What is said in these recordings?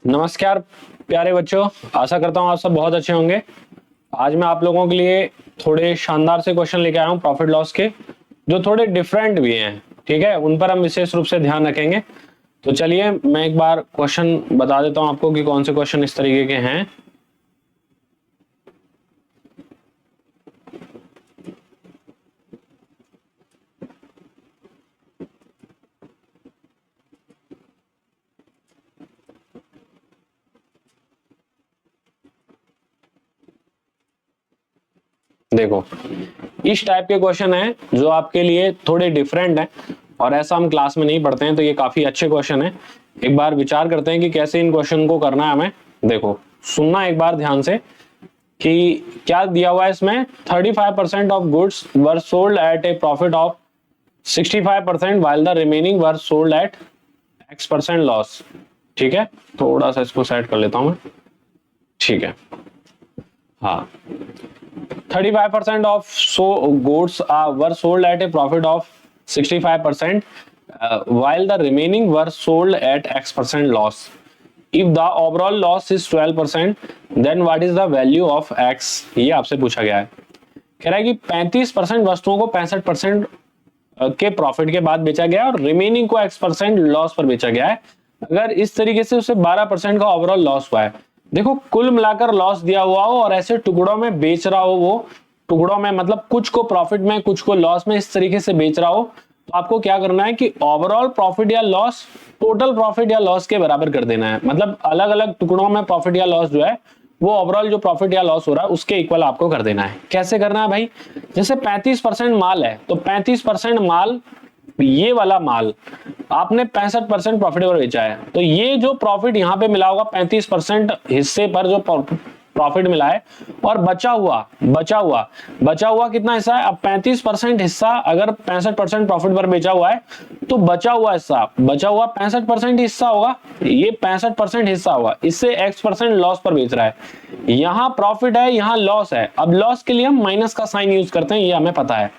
नमस्कार प्यारे बच्चों, आशा करता हूँ आप सब बहुत अच्छे होंगे। आज मैं आप लोगों के लिए थोड़े शानदार से क्वेश्चन लेके आया हूँ प्रॉफिट लॉस के, जो थोड़े डिफरेंट भी हैं। ठीक है, उन पर हम विशेष रूप से ध्यान रखेंगे। तो चलिए मैं एक बार क्वेश्चन बता देता हूँ आपको कि कौन से क्वेश्चन इस तरीके के हैं। देखो, इस टाइप के क्वेश्चन हैं जो आपके लिए थोड़े डिफरेंट हैं और ऐसा हम क्लास में नहीं पढ़ते हैं, तो ये काफी अच्छे क्वेश्चन हैं। एक बार विचार करते हैं कि कैसे इन क्वेश्चन को करना है हमें। देखो, सुनना एक बार ध्यान से कि क्या दिया हुआ है इसमें। 35% of goods were sold at A profit of 65% while the remaining were sold at X% loss. ठीक है, थोड़ा सा इसको सेट कर लेता हूं मैं। ठीक है, हाँ, 35% of goods were sold at a profit of 65%, while the remaining were sold at X% loss. If the overall loss is 12%, then what is the value of X? ये आपसे पूछा गया है। कह रहा है कि 35% वस्तुओं को 65% के प्रॉफिट के बाद बेचा गया और रिमेनिंग को X% लॉस पर बेचा गया है। अगर इस तरीके से उसे 12% का ओवरऑल लॉस हुआ है। देखो, कुल मिलाकर लॉस दिया हुआ हो और ऐसे टुकड़ों में बेच रहा हो, वो टुकड़ों में मतलब कुछ को प्रॉफिट में कुछ को लॉस में इस तरीके से बेच रहा हो, तो आपको क्या करना है कि ओवरऑल प्रॉफिट या लॉस टोटल प्रॉफिट या लॉस के बराबर कर देना है। मतलब अलग अलग टुकड़ों में प्रॉफिट या लॉस जो है वो ओवरऑल जो प्रॉफिट या लॉस हो रहा है उसके इक्वल आपको कर देना है। कैसे करना है भाई? जैसे 35% माल है तो 35% माल, ये वाला माल आपने 65% प्रॉफिट पर बेचा है, तो ये जो प्रॉफिट यहाँ पे मिला होगा 35% हिस्से पर जो प्रॉफिट मिला है, और बचा हुआ कितना हिस्सा है? अब 35% हिस्सा अगर 65% प्रॉफिट पर बेचा हुआ है तो बचा हुआ 65% हिस्सा होगा, ये 65% हिस्सा होगा, इससे X% लॉस पर बेच रहा है। यहां प्रॉफिट है, यहां लॉस है। अब लॉस के लिए हम माइनस का साइन यूज करते हैं, ये हमें पता है।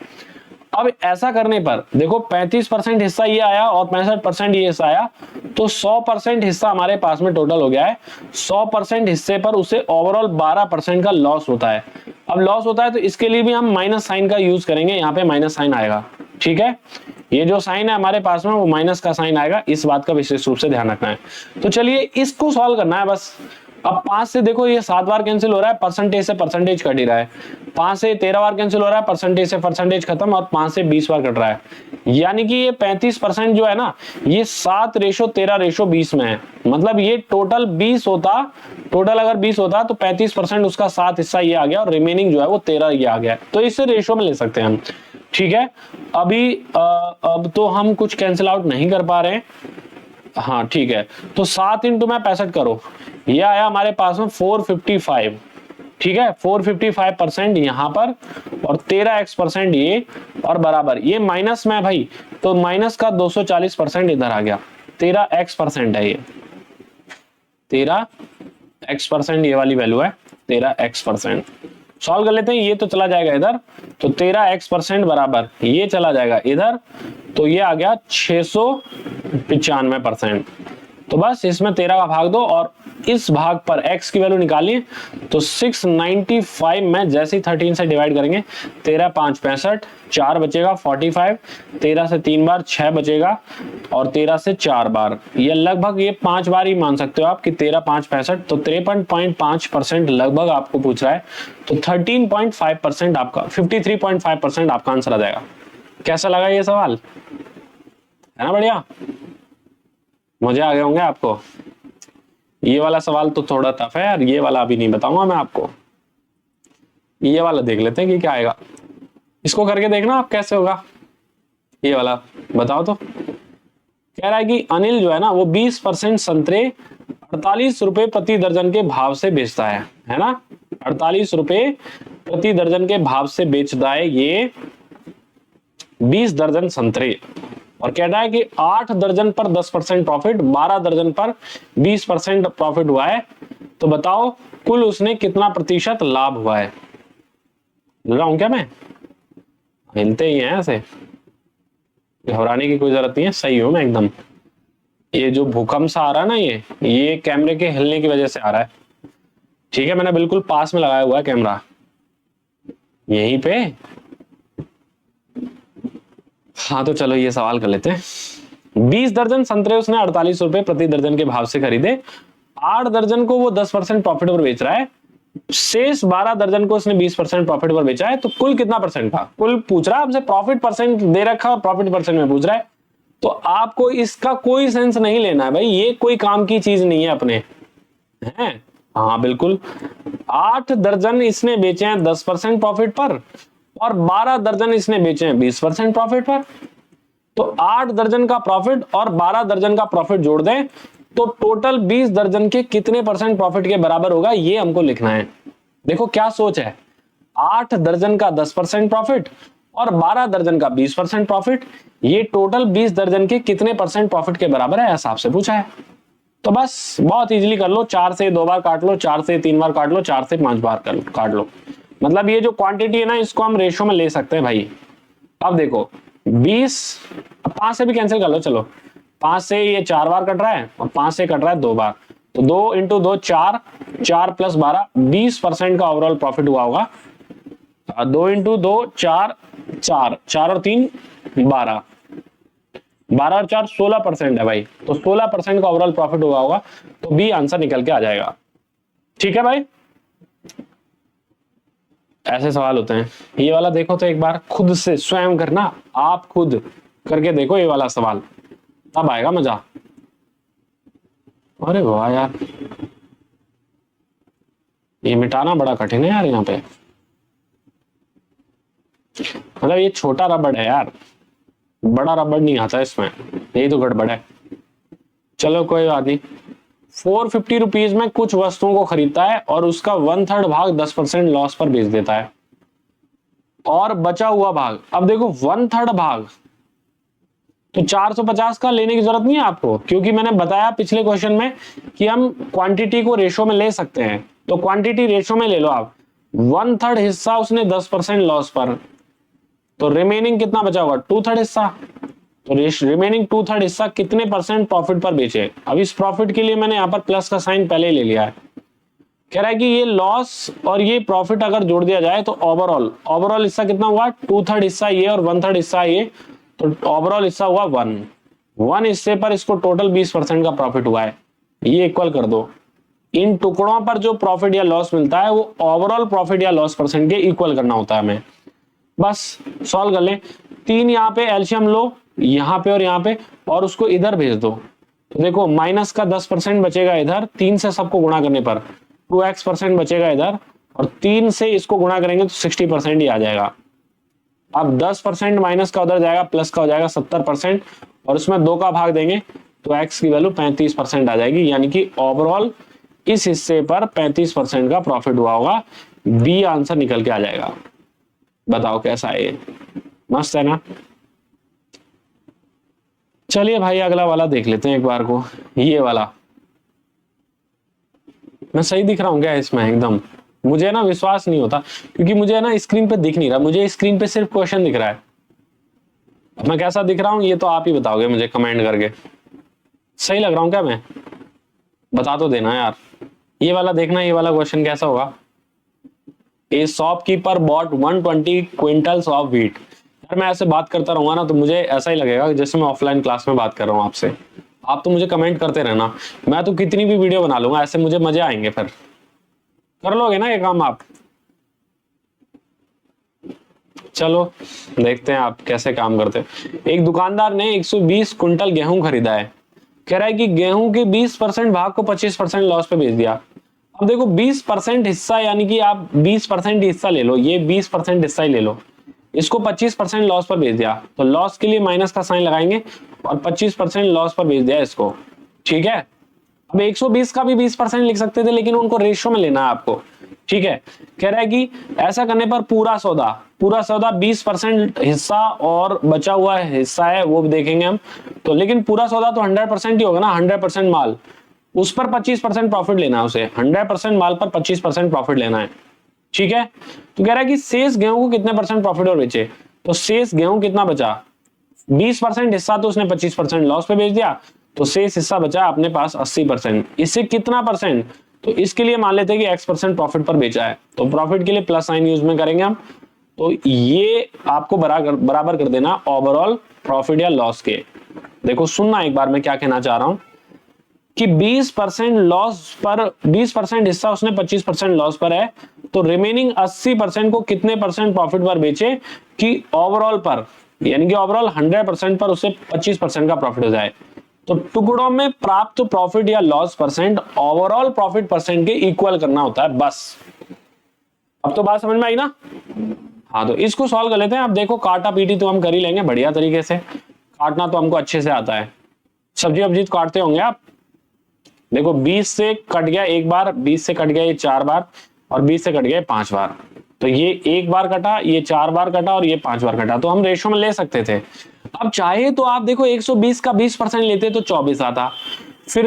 अब ऐसा करने पर देखो, 35% हिस्सा ये आया और 65% ये हिस्सा आया, तो 100% हिस्सा हमारे पास में टोटल हो गया है। 100% हिस्से पर उसे ओवरऑल 12% का लॉस होता है। अब लॉस होता है तो इसके लिए भी हम माइनस साइन का यूज करेंगे, यहाँ पे माइनस साइन आएगा। ठीक है, ये जो साइन है हमारे पास में वो माइनस का साइन आएगा, इस बात का विशेष रूप से ध्यान रखना है। तो चलिए इसको सॉल्व करना है बस। अब 5 से देखो ये 7 बार कैंसिल हो रहा है, परसेंटेज से परसेंटेज कट ही रहा है। 5 से 13 बार कैंसिल हो रहा है, परसेंटेज से परसेंटेज खत्म, और 5 से 20 बार कट रहा है। यानी कि ये 35% जो है ना, ये 7:13:20 में है। मतलब ये टोटल 20 होता, टोटल अगर 20 होता तो 35% उसका 7 हिस्सा ये आ गया और रिमेनिंग जो है वो 13 ये आ गया। तो इसे रेशो में ले सकते हैं हम। ठीक है, अभी अब तो हम कुछ कैंसिल आउट नहीं कर पा रहे हैं। हाँ ठीक है, तो 7 इंटू में 65 करो, ये आया हमारे पास में 455। ठीक है, 455% यहां पर और 13x% ये, और बराबर ये माइनस में भाई, तो माइनस का 240% इधर आ गया। 13x% है ये, 13x% ये वाली वैल्यू है, 13x%। सॉल्व कर लेते हैं, ये तो चला जाएगा इधर, तो 13x% बराबर ये चला जाएगा इधर, तो ये आ गया 695%। तो बस इसमें 13 का भाग दो और इस भाग पर x की वैल्यू निकालिए, तो 695 में जैसे ही 13 से डिवाइड करेंगे, 13 5 65, 4 बचेगा 45, 13 से 3 बार 6 बचेगा, और 13 से 4 बार, ये लगभग ये 5 बार ही मान सकते हो आप कि 13 5 65, तो 53.5% लगभग आपको पूछ रहा है। तो 13.5% आपका, 53.5% आपका आंसर आ जाएगा। कैसा लगा ये सवाल? है ना बढ़िया? मजे आ गए होंगे आपको। ये वाला सवाल तो थोड़ा टफ है यार, ये वाला अभी नहीं बताऊंगा मैं आपको। ये वाला देख लेते हैं कि क्या आएगा। इसको करके देखना आप कैसे होगा। ये वाला बताओ तो। कह रहा है कि अनिल जो है ना वो 20% संतरे 48 रुपए प्रति दर्जन के भाव से बेचता है ना? 48 रुपए प्रति दर्जन के भाव से बेचता है ये 20 दर्जन संतरे, और कह रहा है कि 8 दर्जन पर 10% प्रॉफिट, 12 दर्जन पर 20% प्रॉफिट हुआ है। तो बताओ कुल उसने कितना प्रतिशत लाभ हुआ है? हिल रहा हूं क्या मैं? हिलते ही हैं ऐसे, घबराने की कोई जरूरत नहीं है, सही हूं मैं एकदम। ये जो भूकंप सा आ रहा है ना, ये कैमरे के हिलने की वजह से आ रहा है। ठीक है, मैंने बिल्कुल पास में लगाया हुआ है कैमरा, यहीं पे। हाँ तो चलो ये सवाल कर लेते हैं। 20 दर्जन संतरे उसने 48 रुपए प्रति दर्जन के भाव से खरीदे, 8 दर्जन को वो 10% प्रॉफिट पर बेच रहा है, शेष 12 दर्जन को उसने 20% प्रॉफिट पर बेचा है, तो कुल कितना परसेंट था? कुल पूछ रहा है आपसे, प्रॉफिट परसेंट दे रखा और प्रॉफिट परसेंट में पूछ रहा है। तो आपको इसका कोई सेंस नहीं लेना है भाई, ये कोई काम की चीज नहीं है अपने, हैं? हाँ बिल्कुल, 8 दर्जन इसने बेचे हैं 10% प्रॉफिट पर और 12 दर्जन इसने बेचे हैं 20% प्रॉफिट पर। तो 8 दर्जन का प्रॉफिट और 12 दर्जन का प्रॉफिट जोड़ दें तो टोटल 20 दर्जन के कितने परसेंट प्रॉफिट के बराबर होगा, ये हमको लिखना है। देखो क्या सोच है, 8 दर्जन का 10% प्रॉफिट और 12 दर्जन का 20% प्रॉफिट, ये टोटल 20 दर्जन के कितने परसेंट प्रॉफिट के बराबर है, ऐसा आपसे पूछा है। तो बस बहुत इजीली कर लो, 4 से 2 बार काट लो, 4 से 3 बार काट लो, 4 से 5 बार काट लो। मतलब ये जो क्वांटिटी है ना, इसको हम रेशो में ले सकते हैं भाई। अब देखो 20, 5 से भी कैंसिल कर लो, चलो 5 से ये 4 बार कट रहा है और 5 से कट रहा है 2 बार, तो 2 इंटू 2 4, 4 प्लस 12, 20% का ओवरऑल प्रॉफिट हुआ होगा। 2 इंटू 2 4, 4 और 3 12, 12 और 4 16% है भाई, तो 16% का ओवरऑल प्रॉफिट हुआ होगा, तो बी आंसर निकल के आ जाएगा। ठीक है भाई, ऐसे सवाल होते हैं। ये वाला देखो तो एक बार खुद से स्वयं करना, आप खुद करके देखो ये वाला सवाल, तब आएगा मजा। अरे वाह यार, ये मिटाना बड़ा कठिन है यार यहाँ पे, मतलब ये छोटा रबड़ है यार, बड़ा रबड़ नहीं आता इसमें, यही तो गड़बड़ है। चलो कोई बात नहीं। 450 रुपीज में कुछ वस्तुओं को खरीदता है और उसका 1/3 भाग 10% लॉस पर बेच देता है, और बचा हुआ भाग, अब देखो 1/3 भाग, तो 450 का लेने की जरूरत नहीं है आपको, क्योंकि मैंने बताया पिछले क्वेश्चन में कि हम क्वांटिटी को रेशो में ले सकते हैं, तो क्वांटिटी रेशो में ले लो आप। 1/3 हिस्सा उसने 10% लॉस पर, तो रिमेनिंग कितना बचा होगा, 2/3 हिस्सा, तो रिमेनिंग 2/3 हिस्सा कितने परसेंट प्रॉफिट पर बेचे। अब इस प्रॉफिट के लिए मैंने यहाँ पर प्लस का साइन पहले ही ले लिया है। कह रहा है कि ये लॉस और ये प्रॉफिट अगर जोड़ दिया जाए तो ओवरऑल हिस्सा कितना हुआ, 2/3 हिस्सा ये और 1/3 हिस्सा ये, तो ओवरऑल हिस्सा हुआ 1 हिस्से पर इसको टोटल 20% का प्रॉफिट हुआ है, ये इक्वल कर दो। इन टुकड़ों पर जो प्रॉफिट या लॉस मिलता है वो ओवरऑल प्रॉफिट या लॉस परसेंट के इक्वल करना होता है हमें। बस सॉल्व कर लें। 3 यहाँ पे एलसीएम लो, यहाँ पे और यहाँ पे, और उसको इधर भेज दो, तो देखो माइनस का 10% बचेगा इधर, 3 से सबको गुणा करने पर 2x% बचेगा इधर, और 3 से इसको गुणा करेंगे तो 60% ही आ जाएगा। अब 10% माइनस का उधर जाएगा, प्लस का हो जाएगा 70%, और उसमें 2 का भाग देंगे तो x की वैल्यू 35% आ जाएगी, यानी कि ओवरऑल इस हिस्से पर 35% का प्रॉफिट हुआ होगा। बी आंसर निकल के आ जाएगा। बताओ कैसा है ये, मस्त है ना। चलिए भाई अगला वाला देख लेते हैं एक बार को, ये वाला। मैं सही दिख रहा हूँ क्या इसमें? एकदम मुझे ना विश्वास नहीं होता, क्योंकि मुझे ना स्क्रीन पे दिख नहीं रहा, मुझे स्क्रीन पे सिर्फ क्वेश्चन दिख रहा है। मैं कैसा दिख रहा हूँ ये तो आप ही बताओगे मुझे कमेंट करके, सही लग रहा हूँ क्या मैं? बता तो देना यार। ये वाला देखना, ये वाला क्वेश्चन कैसा होगा। ए shopkeeper bot 120 quintals of wheat. यार मैं ऐसे बात करता रहूंगा ना तो मुझे ऐसा ही लगेगा जैसे मैं ऑफलाइन क्लास में बात कर रहा हूँ आपसे। आप तो मुझे कमेंट करते रहना, मैं तो कितनी भी वीडियो बना लूंगा, ऐसे मुझे मजे आएंगे। फिर कर लोगे ना ये काम आप? चलो देखते हैं आप कैसे काम करते हैं। एक दुकानदार ने 120 कुंटल गेहूं खरीदा है, कह रहा है कि गेहूं के 20% भाग को 25% लॉस पे बेच दिया। अब देखो 20% हिस्सा, यानी कि आप 20% हिस्सा ले लो, ये 20% हिस्सा ही ले लो, इसको 25% लॉस पर बेच दिया, तो लॉस के लिए माइनस का साइन लगाएंगे और 25% लॉस पर बेच दिया इसको। ठीक है, अब 120 का भी 20% लिख सकते थे, लेकिन उनको रेशो में लेना है आपको। ठीक है, कह रहा है कि ऐसा करने पर पूरा सौदा 20% हिस्सा और बचा हुआ हिस्सा है वो भी देखेंगे हम तो, लेकिन पूरा सौदा तो 100% ही होगा ना, 100% माल, उस पर 25% प्रॉफिट लेना है उसे, 100% माल पर 25% प्रॉफिट लेना है। ठीक है, तो कह रहा है कि शेष गेहूं को कितने परसेंट प्रॉफिट और बेचे, तो शेष गेहूं कितना बचा, 20% हिस्सा तो उसने 25% लॉस पे बेच दिया, तो शेष हिस्सा बचा अपने पास 80%। इससे कितना परसेंट, तो इसके लिए मान लेते हैं कि x% प्रॉफिट पर बेचा है, तो प्रॉफिट के लिए प्लस साइन यूज में करेंगे हम। तो ये आपको बराबर कर देना ओवरऑल प्रॉफिट या लॉस के। देखो सुनना एक बार मैं क्या कहना चाह रहा हूं कि 20% लॉस पर, 20% हिस्सा उसने 25% लॉस पर है, तो रिमेनिंग 80% को कितने परसेंट प्रॉफिट पर बेचे कि ओवरऑल पर, यानी कि ओवरऑल 100% पर उसे 25% का प्रॉफिट हो जाए। तो टुकड़ों में प्राप्त प्रॉफिट या loss percent overall profit percent के इक्वल करना होता है बस। अब तो बात समझ में आई ना? हाँ, तो इसको सॉल्व कर लेते हैं। अब देखो काटा पीटी तो हम कर ही लेंगे बढ़िया तरीके से, काटना तो हमको अच्छे से आता है। सब्जी वब्जी तो काटते होंगे आप। देखो 20 से कट गया एक बार, 20 से कट गया ये 4 बार, और 20 से कट गया 5 बार। तो ये 1 बार कटा, ये 4 बार कटा, और ये 5 बार कटा। तो हम रेशो में ले सकते थे। अब चाहे तो आप देखो 120 का 20% लेते तो 24 आता, फिर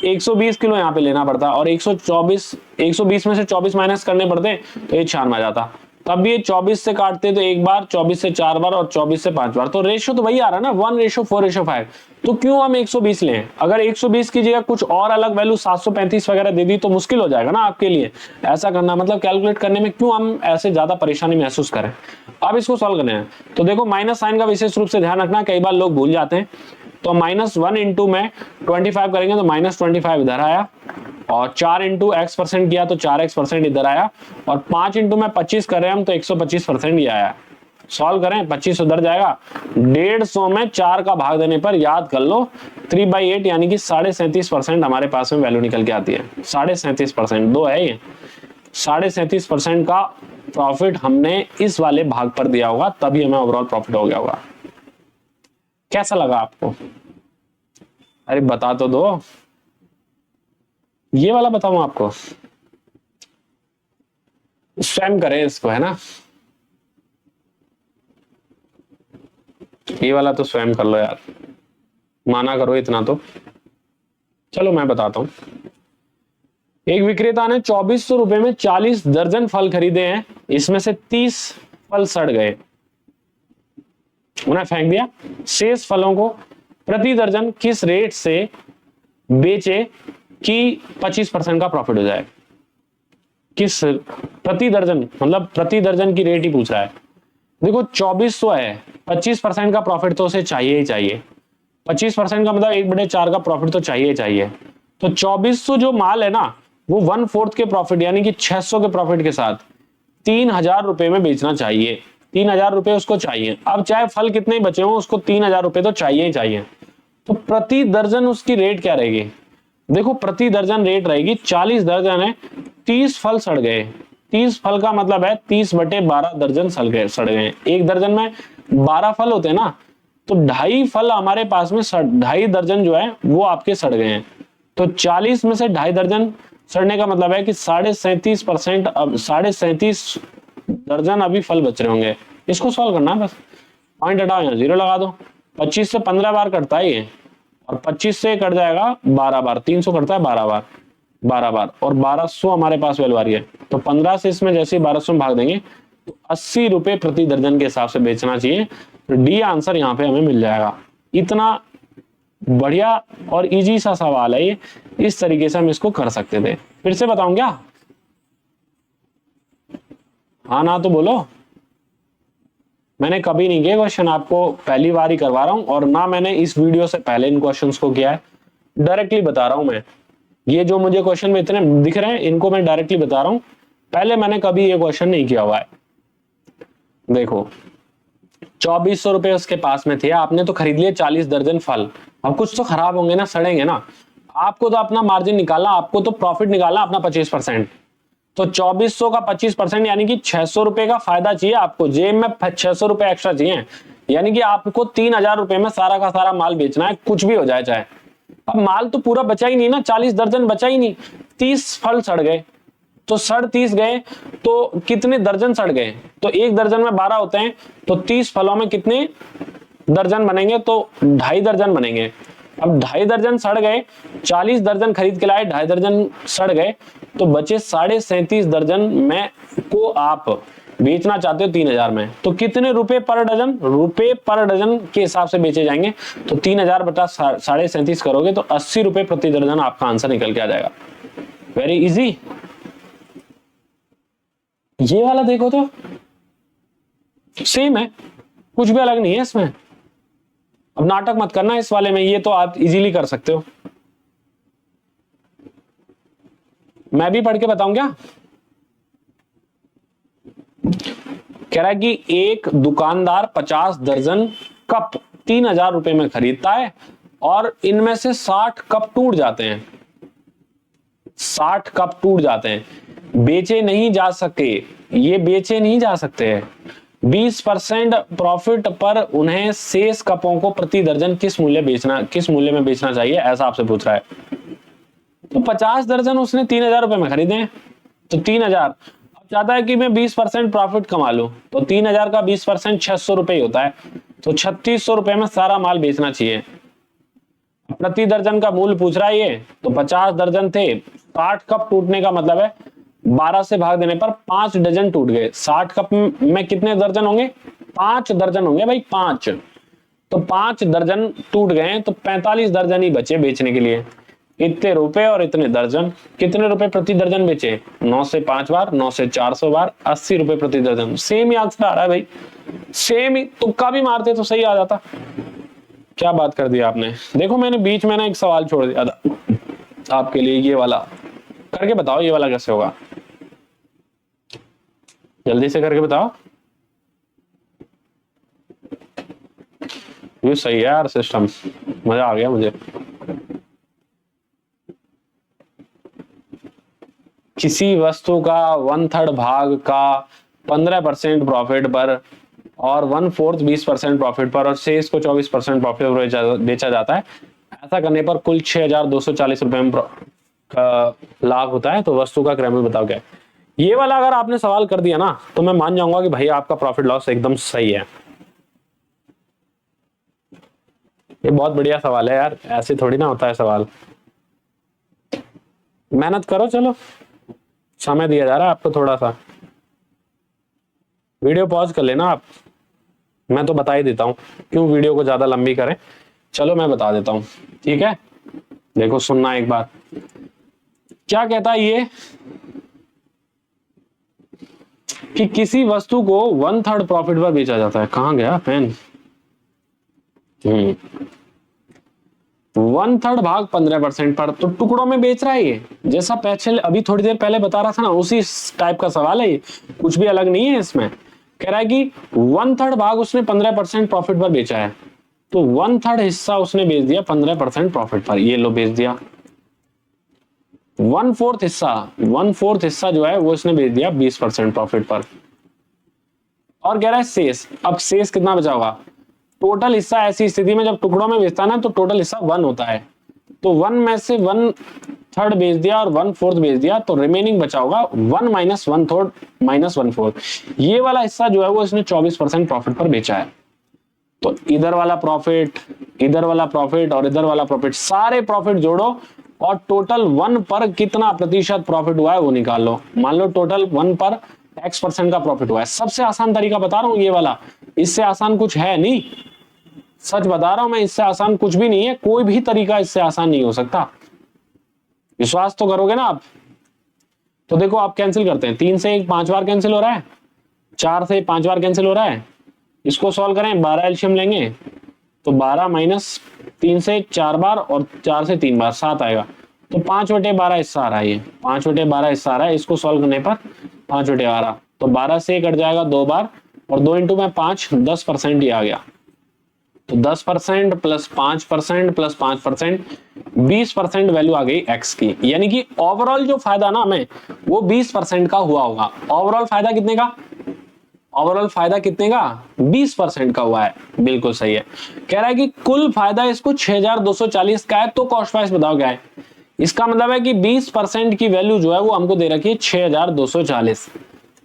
120 किलो यहाँ पे लेना पड़ता, और 120 में से 24 माइनस करने पड़ते तो ये 4 में आ जाता। तब ये 24 से काटते तो एक बार, 24 से 4 बार, और 24 से 5 बार। तो रेशो तो वही आ रहा है ना, 1:4:5। तो क्यों हम 120 लें? अगर 120 की जगह कुछ और अलग वैल्यू 735 वगैरह दे दी तो मुश्किल हो जाएगा ना आपके लिए ऐसा करना, मतलब कैलकुलेट करने में क्यों हम ऐसे ज्यादा परेशानी महसूस करें। अब इसको सॉल्व करना है। तो देखो माइनस साइन का विशेष रूप से ध्यान रखना, कई बार लोग भूल जाते हैं। तो -1 इंटू में 25 करेंगे तो -25 इधर आया, और 4 इंटू x% किया तो 4x% इधर आया, और 5 इंटू में 25 कर रहे हैं हम तो 125% ये आया। सॉल्व करें, 25 उधर जाएगा, 150 में 4 का भाग देने पर याद कर लो 3/8 यानी कि 37.5% हमारे पास में वैल्यू निकल के आती है। 37.5%, 2 है ये, 37.5% का प्रॉफिट हमने इस वाले भाग पर दिया होगा, तभी हमें ओवरऑल प्रॉफिट हो गया होगा। कैसा लगा आपको? अरे बता तो दो, ये वाला बताऊं आपको? स्वयं करें इसको, है ना? ये वाला तो स्वयं कर लो यार, माना करो इतना तो। चलो मैं बताता हूं। एक विक्रेता ने 2400 रुपए में 40 दर्जन फल खरीदे हैं, इसमें से 30 फल सड़ गए, उन्हें फेंक दिया। शेष फलों को प्रति दर्जन किस रेट से बेचे कि 25% का प्रॉफिट हो जाए? किस प्रति दर्जन, मतलब प्रति दर्जन की रेट ही पूछ रहा है। देखो 2400 है, 25% का प्रॉफिट तो उसे चाहिए ही चाहिए। 25% का मतलब 1/4 का प्रॉफिट तो चाहिए ही चाहिए। तो 2400 जो माल है ना, वो 1/4 के प्रॉफिट यानी कि 600 के प्रॉफिट के साथ 3000 रुपए में बेचना चाहिए। 3000 रुपए उसको चाहिए। अब चाहे फल कितने बचे हो, उसको 3000 रुपए तो चाहिए ही चाहिए। तो प्रति दर्जन उसकी रेट क्या रहेगी? देखो प्रति दर्जन रेट रहेगी, 40 दर्जन है, 30 फल सड़ गए। 30 फल का मतलब है 30/12 दर्जन सड़ गए। एक दर्जन में 12 फल होते हैं ना, तो 2.5 फल हमारे पास में 2.5 दर्जन जो है वो आपके सड़ गए हैं। तो 40 में से 2.5 दर्जन सड़ने का मतलब है कि 37.5%, अब 37 दर्जन अभी फल बच रहे होंगे। इसको सॉल्व करना है बस, पॉइंट हटाओ, यहाँ 0 लगा दो। 25 से 15 बार कटता है ये, और 25 से कट जाएगा 12 बार, 300 कटता है 12 बार, 12 बार, और 1200 हमारे पास वैल्यू आ रही है। तो 15 से इसमें जैसे 1200 में भाग देंगे तो 80 रुपए प्रति दर्जन के हिसाब से बेचना चाहिए। तो डी आंसर यहाँ पे हमें मिल जाएगा। इतना बढ़िया और इजी सा सवाल है ये, इस तरीके से हम इसको कर सकते थे। फिर से बताऊं क्या? हाँ ना तो बोलो। मैंने कभी नहीं किया क्वेश्चन, आपको पहली बार ही करवा रहा हूं, और ना मैंने इस वीडियो से पहले इन क्वेश्चंस को किया है। डायरेक्टली बता रहा हूं मैं, ये जो मुझे क्वेश्चन में इतने दिख रहे हैं इनको मैं डायरेक्टली बता रहा हूं, पहले मैंने कभी ये क्वेश्चन नहीं किया हुआ है। देखो 2400 रुपए उसके पास में थे, आपने तो खरीद लिए 40 दर्जन फल। अब कुछ तो खराब होंगे ना, सड़ेंगे ना। आपको तो अपना मार्जिन निकालना, आपको तो प्रॉफिट निकालना अपना 25%। तो 2400 का 25% यानी कि 600 रुपए का फायदा चाहिए आपको, जेब में 600 रुपए एक्स्ट्रा चाहिए। यानी कि आपको 3000 रुपए में सारा का सारा माल बेचना है, कुछ भी हो जाए चाहे। अब माल तो पूरा बचा ही नहीं ना, 40 दर्जन बचा ही नहीं, 30 फल सड़ गए। तो 30 गए तो कितने दर्जन सड़ गए? तो एक दर्जन में 12 होते हैं, तो 30 फलों में कितने दर्जन बनेंगे? तो 2.5 दर्जन बनेंगे। अब 2.5 दर्जन सड़ गए, 40 दर्जन खरीद के लाए, 2.5 दर्जन सड़ गए, तो बचे 37.5 दर्जन में को आप बेचना चाहते हो 3000 में, तो कितने रुपए पर डजन, रुपए पर डजन के हिसाब से बेचे जाएंगे। तो 3000 बटा 37.5 करोगे तो 80 रुपए प्रति दर्जन आपका आंसर निकल के आ जाएगा। Very easy. ये वाला देखो तो सेम है, कुछ भी अलग नहीं है इसमें। अब नाटक मत करना इस वाले में, ये तो आप इजीली कर सकते हो। मैं भी पढ़ के बताऊं क्या? कह रहा है कि एक दुकानदार 50 दर्जन कप 3000 रुपए में खरीदता है और इनमें से 60 कप टूट जाते हैं, 60 कप टूट जाते हैं, बेचे नहीं जा सके, ये बेचे नहीं जा सकते हैं। 20% प्रॉफिट पर उन्हें शेष कपों को प्रति दर्जन किस मूल्य में बेचना चाहिए, ऐसा आपसे पूछ रहा है। तो 50 दर्जन उसने 3000 रुपए में खरीदे हैं, तो 3000। अब चाहता है कि मैं 20% प्रॉफिट कमा लूं, तो 3000 का 20% 600 रुपए होता है, तो 3600 रुपए में सारा माल बेचना चाहिए। प्रति दर्जन का मूल्य पूछ रहा है ये, तो 50 दर्जन थे, 60 कप टूटने का मतलब है 12 से भाग देने पर 5 डजन टूट गए। 60 कप में कितने दर्जन होंगे? 5 दर्जन होंगे भाई, 5। तो 5 दर्जन टूट गए, तो 45 दर्जन ही बचे बेचने के लिए। इतने रुपए और इतने दर्जन, कितने रुपए प्रति दर्जन बेचे? 9 से 5 बार, 9 से 400 बार, 80 रुपए प्रति दर्जन। सेम ही आंसर आ रहा है भाई, सेम ही। तुक्का भी मारते तो सही आ जाता। क्या बात कर दिया आपने। देखो मैंने बीच में ना एक सवाल छोड़ दिया था आपके लिए, ये वाला करके बताओ, ये वाला कैसे होगा, जल्दी से करके बताओ। ये सही है यार सिस्टम, मजा आ गया मुझे। किसी वस्तु का 1/3 भाग का 15% प्रॉफिट पर और 1/4 20% प्रॉफिट पर और शेष को 24% प्रॉफिट पर बेचा जाता है। ऐसा करने पर कुल 6240 रुपए में का लाभ होता है। तो वस्तु का क्रय मूल्य बताओ क्या है। ये वाला अगर आपने सवाल कर दिया ना, तो मैं मान जाऊंगा कि भाई आपका प्रॉफिट लॉस एकदम सही है। ये बहुत बढ़िया सवाल है यार, ऐसे थोड़ी ना होता है सवाल। मेहनत करो, चलो समय दिया जा रहा है आपको थोड़ा सा। वीडियो पॉज कर लेना आप, मैं तो बता ही देता हूं, क्यों वीडियो को ज्यादा लंबी करें। चलो मैं बता देता हूं, ठीक है। देखो सुनना एक बार, क्या कहता है ये कि किसी वस्तु को 1/3 प्रॉफिट पर बेचा जाता है। कहां गया पेन? 1/3 भाग 15% पर, तो टुकड़ों में बेच रहा है ये। जैसा पहले अभी थोड़ी देर पहले बता रहा था ना, उसी टाइप का सवाल है ये, कुछ भी अलग नहीं है इसमें। कह रहा है कि 1/3 भाग उसने 15% प्रॉफिट पर बेचा है, तो 1/3 हिस्सा उसने बेच दिया 15% प्रॉफिट पर। ये लो बेच दिया। 1/4 हिस्सा जो है वो इसने बेच दिया 20% प्रॉफिट पर। और कह रहा है शेष, अब शेष कितना बचा होगा? टोटल हिस्सा ऐसी स्थिति में जब टुकड़ों में बेचता है ना, तो टोटल हिस्सा 1 होता है, तो 1 में से 1/3 बेच दिया और 1/4 बेच दिया, तो रिमेनिंग बचा होगा 1 - 1/3 - 1/4। ये वाला हिस्सा जो है वो इसने 24% प्रॉफिट पर बेचा है। तो इधर वाला प्रॉफिट, इधर वाला प्रॉफिट और इधर वाला प्रॉफिट, सारे प्रॉफिट जोड़ो और टोटल 1 पर कितना प्रतिशत प्रॉफिट हुआ है वो निकाल लो। मान लो टोटल 1 पर X% का प्रॉफिट हुआ है। सबसे आसान तरीका बता रहा हूं ये वाला, इससे आसान कुछ है नहीं, सच बता रहा हूं मैं, इससे आसान कुछ भी नहीं है। कोई भी तरीका इससे आसान नहीं हो सकता। विश्वास तो करोगे ना आप। तो देखो आप कैंसिल करते हैं, 3 से 5 बार कैंसिल हो रहा है, 4 से 5 बार कैंसिल हो रहा है। इसको सॉल्व करें, 12 एलसीएम लेंगे, तो 12 - 3 से 4 बार और 4 से 3 बार 7 आएगा, तो 5/12 हिस्सा आ रहा है। ये 5/12 हिस्सा आ रहा है। इसको सॉल्व करने पर 5/12, तो 12 से कट जाएगा 2 बार और 2 × 5 10% ही आ गया। तो 10% प्लस 5% प्लस 5% 20% वैल्यू आ गई एक्स की। यानी कि ओवरऑल जो फायदा ना हमें वो 20% का हुआ होगा। ओवरऑल फायदा कितने का? ओवरऑल फायदा कितने का? 20% का हुआ है। बिल्कुल सही है। कह रहा है कि कुल फायदा इसको 6240 का है, तो कॉस्ट प्राइस बताओ क्या है। इसका मतलब है कि 20% की वैल्यू जो है वो हमको दे रखी है 6240,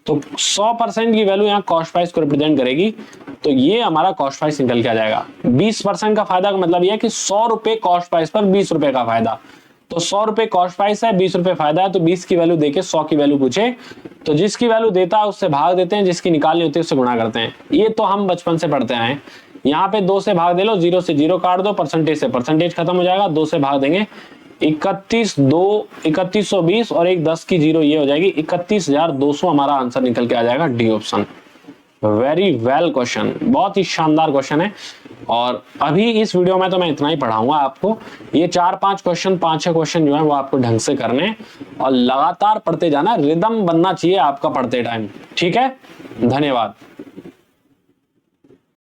तो 100% की वैल्यू यहाँ कॉस्ट प्राइस को रिप्रेजेंट करेगी। तो ये हमारा कॉस्ट प्राइस निकल के आ जाएगा। 20% का फायदा का मतलब ये है कि 100 रुपए कॉस्ट प्राइस पर 20 रुपए का फायदा। तो 100 रुपए कॉस्ट प्राइस है, 20 रुपए फायदा है, तो 20 की वैल्यू देके 100 की वैल्यू पूछे तो जिसकी वैल्यू देता है उससे भाग देते हैं, जिसकी निकालनी होती है उससे गुणा करते हैं। ये तो हम बचपन से पढ़ते आए हैं। यहाँ पे 2 से भाग दे लो, 0 से 0 काट दो, परसेंटेज से परसेंटेज खत्म हो जाएगा, 2 से भाग देंगे 3120 और एक 10 की 0 ये हो जाएगी 31,200 हमारा आंसर निकल के आ जाएगा, D option. Very well question, बहुत ही शानदार क्वेश्चन है। और अभी इस वीडियो में तो मैं इतना ही पढ़ाऊंगा आपको। ये 4-5 क्वेश्चन, 5-6 क्वेश्चन जो है वो आपको ढंग से करने और लगातार पढ़ते जाना, रिदम बनना चाहिए आपका पढ़ते टाइम। ठीक है, धन्यवाद।